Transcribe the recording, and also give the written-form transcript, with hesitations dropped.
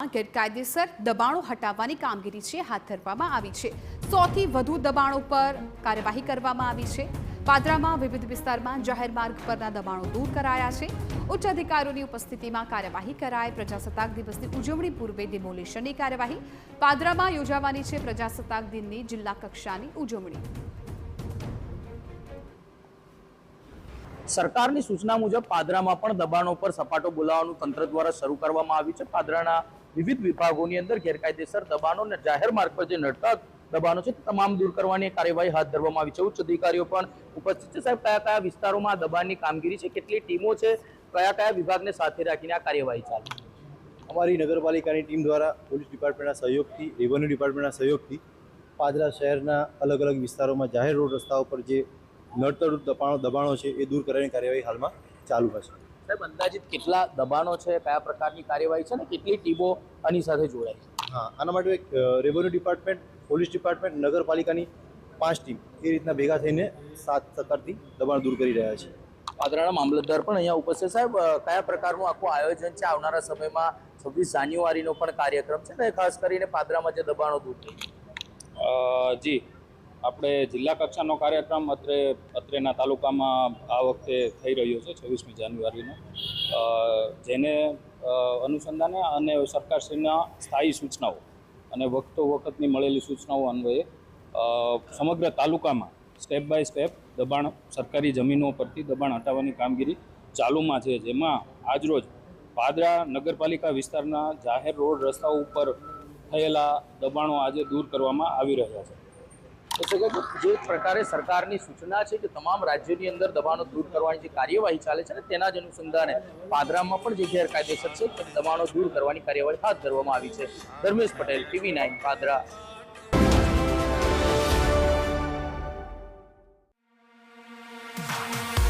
પાદરામાં ગેરકાયદેસર દબાણો હટાવવાની કામગીરી છે હાથ ધરવામાં આવી છે। 100થી વધુ દબાણો પર કાર્યવાહી કરવામાં આવી છે। પાદરામાં વિવિધ વિસ્તારમાં જાહેર માર્ગ પરના દબાણો દૂર કરાયા છે। ઉચ્ચ અધિકારીઓની ઉપસ્થિતિમાં કાર્યવાહી કરાઈ। પ્રજાસત્તાક દિવસની ઉજવણી પૂર્વે ડિમોલિશનની કાર્યવાહી પાદરામાં યોજાવાની છે। પ્રજાસત્તાક દિનની જિલ્લા કક્ષાની ઉજવણી। સરકારની સૂચના મુજબ પાદરામાં પણ દબાણો પર સપાટો બોલાવવાનું તંત્ર દ્વારા શરૂ કરવામાં આવ્યું છે। પાદરાના વિવિધ વિભાગોની અંદર ગેરકાયદેસર દબાણો અને જાહેર માર્ગ પર જે નડતા દબાણો છે તમામ દૂર કરવાની કાર્યવાહી હાથ ધરવામાં આવી છે। ઉચ્ચ અધિકારીઓ પણ ઉપસ્થિત છે। સાહેબ, કયા કયા વિસ્તારોમાં દબાણની કામગીરી છે, કેટલી ટીમો છે, કયા કયા વિભાગને સાથે રાખીને આ કાર્યવાહી ચાલે? અમારી નગરપાલિકાની ટીમ દ્વારા પોલીસ ડિપાર્ટમેન્ટના સહયોગથી, રેવન્યુ ડિપાર્ટમેન્ટના સહયોગથી પાદરા શહેરના અલગ અલગ વિસ્તારોમાં જાહેર રોડ રસ્તાઓ પર જે નડતર દબાણો છે એ દૂર કરવાની કાર્યવાહી હાલમાં ચાલુ હશે। સાહેબ, અંદાજિત કેટલા દબાણો છે, કયા પ્રકારની કાર્યવાહી છે અને કેટલી ટીમો આની સાથે જોડાય છે? હા, આના માટે એક રેવન્યુ ડિપાર્ટમેન્ટ, પોલીસ ડિપાર્ટમેન્ટ, નગરપાલિકાની 5 ટીમ એ રીતના ભેગા થઈને 7 સરકારથી દબાણ દૂર કરી રહ્યા છે। પાદરાના મામલતદાર પણ અહીંયા ઉપસ્થિત। સાહેબ, કયા પ્રકારનું આખું આયોજન છે? આવનારા સમયમાં 26 જાન્યુઆરીનો પણ કાર્યક્રમ છે ને, ખાસ કરીને પાદરામાં જે દબાણો દૂર થઈ જી, આપણે જિલ્લા કક્ષાનો કાર્યક્રમ અત્રેના તાલુકામાં આ વખતે થઈ રહ્યો છે 26મી જાન્યુઆરીનો, જેને અનુસંધાને અને સરકારશ્રીના સ્થાયી સૂચનાઓ અને વખતની મળેલી સૂચનાઓ અન્વયે સમગ્ર તાલુકામાં સ્ટેપ બાય સ્ટેપ દબાણ, સરકારી જમીનો પરથી દબાણ હટાવવાની કામગીરી ચાલુમાં છે। જેમાં આજરોજ પાદરા નગરપાલિકા વિસ્તારના જાહેર રોડ રસ્તાઓ ઉપર થયેલા દબાણો આજે દૂર કરવામાં આવી રહ્યા છે। જે પ્રકારે સરકારની સૂચના છે કે તમામ રાજ્યોની અંદર દબાણો દૂર કરવાની જે કાર્યવાહી ચાલે છે ને, તેના જ અનુસંધાને પાદરામાં પણ જે ગેરકાયદેસર છે તે દબાણો દૂર કરવાની કાર્યવાહી હાથ ધરવામાં આવી છે। ધર્મેશ પટેલ, TV9 પાદરા।